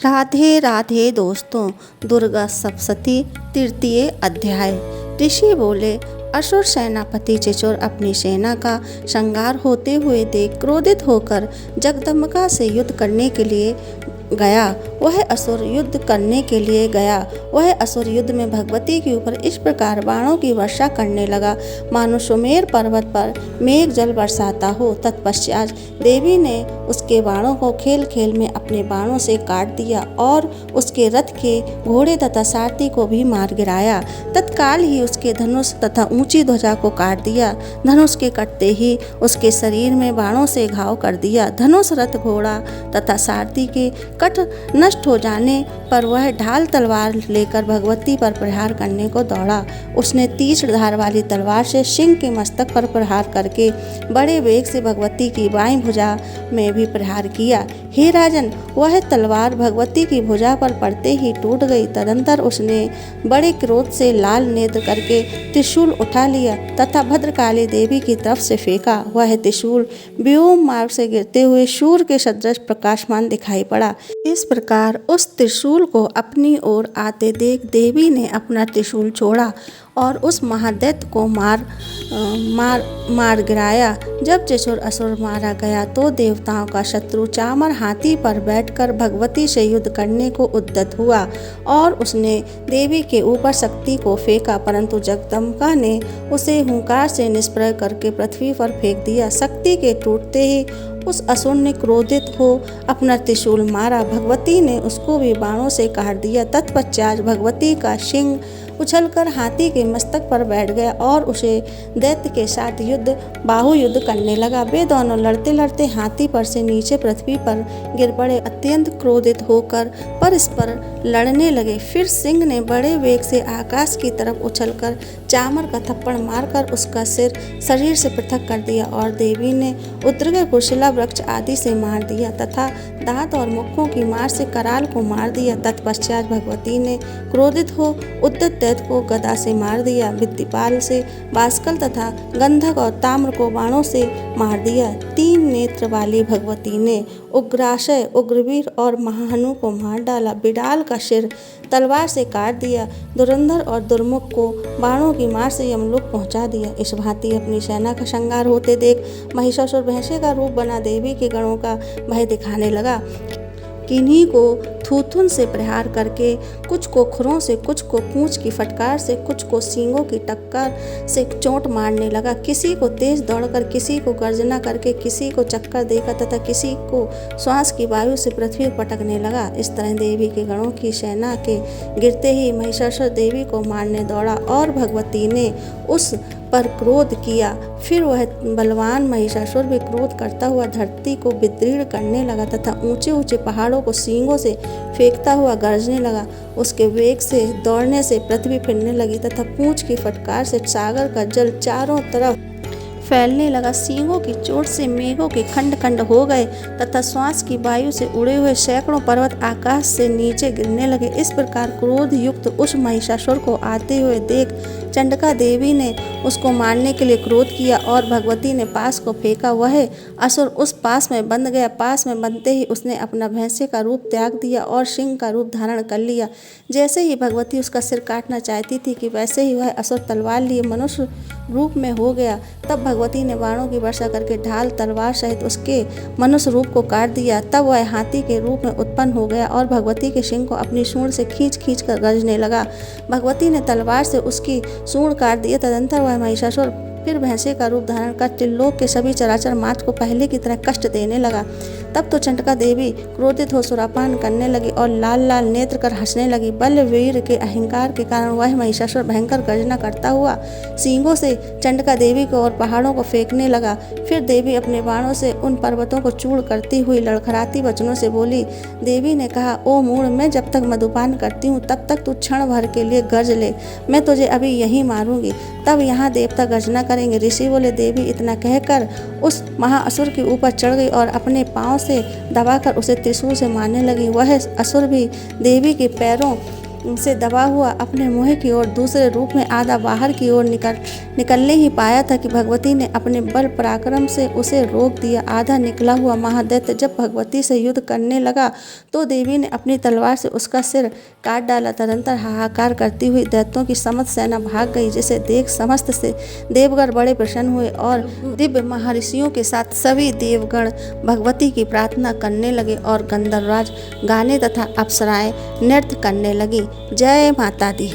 राधे राधे दोस्तों। दुर्गा सप्तशती तृतीय अध्याय। ऋषि बोले, असुर सेनापति चिचोर अपनी सेना का संहार होते हुए देख क्रोधित होकर जगदम्बिका से युद्ध करने के लिए गया। वह असुर युद्ध में भगवती के ऊपर इस प्रकार बाणों की वर्षा करने लगा, मानो सुमेर पर्वत पर मेघ जल बरसाता हो। तत्पश्चात देवी ने उसके बाणों को खेल खेल में अपने बाणों से काट दिया और उसके रथ के घोड़े तथा सारथी को भी मार गिराया। तत्काल ही उसके धनुष तथा ऊंची ध्वजा को काट दिया। धनुष के कटते ही उसके शरीर में बाणों से घाव कर दिया। धनुष, रथ, घोड़ा तथा सारथी के कट नष्ट हो जाने पर वह ढाल तलवार लेकर भगवती पर प्रहार करने को दौड़ा। उसने तीक्ष्ण धार वाली तलवार से सिंह के मस्तक पर प्रहार करके बड़े वेग से भगवती की बाईं भुजा में भी प्रहार किया। हे राजन, वह तलवार भगवती की भुजा पर पड़ते ही टूट गई। तदंतर उसने बड़े क्रोध से लाल नेत्र करके त्रिशूल उठा लिया तथा भद्रकाली देवी की तरफ से फेंका। वह त्रिशूल व्योम मार्ग से गिरते हुए सूर्य के सदृश प्रकाशमान दिखाई पड़ा। इस प्रकार उस त्रिशूल को अपनी ओर आते देख देवी ने अपना त्रिशूल छोड़ा और उस महादैत्य को मार गिराया। जब चिचोर असुर मारा गया तो देवताओं का शत्रु चामर हाथी पर बैठकर भगवती से युद्ध करने को उद्यत हुआ और उसने देवी के ऊपर शक्ति को फेंका, परंतु जगदम्बिका ने उसे हुंकार से निष्प्रय करके पृथ्वी पर फेंक दिया। शक्ति के टूटते ही उस असुर ने क्रोधित हो अपना त्रिशूल मारा। भगवती ने उसको भी बाणों से काट दिया। तत्पश्चात भगवती का सिंह उछलकर हाथी के मस्तक पर बैठ गया और उसे दैत्य के साथ बाहु युद्ध करने लगा। वे दोनों लड़ते लड़ते हाथी पर से नीचे पृथ्वी पर गिर पड़े। अत्यंत क्रोधित होकर परस्पर लड़ने लगे। फिर सिंह ने बड़े वेग से आकाश की तरफ उछलकर चामर का थप्पड़ मारकर उसका सिर शरीर से पृथक कर दिया और देवी ने उद्रग को शिला वृक्ष आदि से मार दिया तथा दांत और मुक्कों की मार से कराल को मार दिया। तत्पश्चात भगवती ने क्रोधित हो उद्यत दैत्य को गदा से मार दिया। विद्युपाल से बाष्कल तथा गंधक और ताम्र को बाणों से मार दिया। 3 नेत्र वाली भगवती ने उग्राशय, उग्रवीर और महाहनु को मार डाला। बिडाल का सिर तलवार से काट दिया। धुरंधर और दुर्मुख को बाणों की मार से यमलोक पहुंचा दिया। इस भांति अपनी सेना का संहार होते देख महिषासुर भैंसे का रूप बना देवी के गणों का भय दिखाने लगा। किन्हीं को थूथुन से प्रहार करके, कुछ को खुरों से, कुछ को पूंछ की फटकार से, कुछ को सींगों की टक्कर से चोट मारने लगा। किसी को तेज दौड़कर, किसी को गर्जना करके, किसी को चक्कर देकर तथा किसी को श्वास की वायु से पृथ्वी पर पटकने लगा। इस तरह देवी के गणों की सेना के गिरते ही महिषासुर देवी को मारने दौड़ा और भगवती ने उस पर क्रोध किया। फिर वह बलवान महिषासुर भी क्रोध करता हुआ धरती को विदीर्ण करने लगा तथा ऊंचे ऊंचे पहाड़ों को सींगों से फेंकता हुआ गरजने लगा। उसके वेग से दौड़ने से पृथ्वी फिरने लगी तथा पूंछ की फटकार से सागर का जल चारों तरफ फैलने लगा। सींगों की चोट से मेघों के खंड खंड हो गए तथा श्वास की वायु से उड़े हुए सैकड़ों पर्वत आकाश से नीचे गिरने लगे। इस प्रकार क्रोध युक्त उस महिषासुर को आते हुए देख चंडिका देवी ने उसको मारने के लिए क्रोध किया और भगवती ने पास को फेंका। वह असुर उस पास में बंध गया। पास में बंधते ही उसने अपना भैंसे का रूप त्याग दिया और सिंह का रूप धारण कर लिया। जैसे ही भगवती उसका सिर काटना चाहती थी कि वैसे ही वह असुर तलवार लिए मनुष्य रूप में हो गया। तब भगवती ने बाणों की वर्षा करके ढाल तलवार सहित उसके मनुष्य रूप को काट दिया। तब वह हाथी के रूप में उत्पन्न हो गया और भगवती के सिंह को अपनी सूंड से खींच खींच कर गरजने लगा। भगवती ने तलवार से उसकी सूंड काट दिया। तदंतर वह महिषासुर फिर भैंसे का रूप धारण कर त्रिलोक के सभी चराचर मात्र को पहले की तरह कष्ट देने लगा। तब तो चंडिका देवी क्रोधित हो सुरापान करने लगी और लाल लाल नेत्र कर हंसने लगी। बलवीर के अहंकार के कारण वह महिषासुर भयंकर गर्जना करता हुआ सींगों से चंडिका देवी को और पहाड़ों को फेंकने लगा। फिर देवी अपने बाणों से उन पर्वतों को चूर्ण करती हुई लड़खड़ाती वचनों से बोली। देवी ने कहा, ओ मूढ़, मैं जब तक मधुपान करती हूँ तब तक तू क्षण भर के लिए गर्ज ले, मैं तुझे अभी यहीं मारूंगी। तब यहाँ देवता गर्जना करेंगे। ऋषि बोले, देवी इतना कहकर उस महाअसुर के ऊपर चढ़ गई और अपने पांव से दबाकर उसे त्रिशूल से मारने लगी। वह असुर भी देवी के पैरों से दबा हुआ अपने मुंह की ओर दूसरे रूप में आधा बाहर की ओर निकलने ही पाया था कि भगवती ने अपने बल पराक्रम से उसे रोक दिया। आधा निकला हुआ महादैत्य जब भगवती से युद्ध करने लगा तो देवी ने अपनी तलवार से उसका सिर काट डाला। तदंतर हाहाकार करती हुई दैत्यों की समस्त सेना भाग गई, जिसे देख समस्त से देवगण बड़े प्रसन्न हुए और दिव्य महर्षियों के साथ सभी देवगण भगवती की प्रार्थना करने लगे और गंधर्वराज गाने तथा अप्सराएं नृत्य करने लगी। जय माता दी।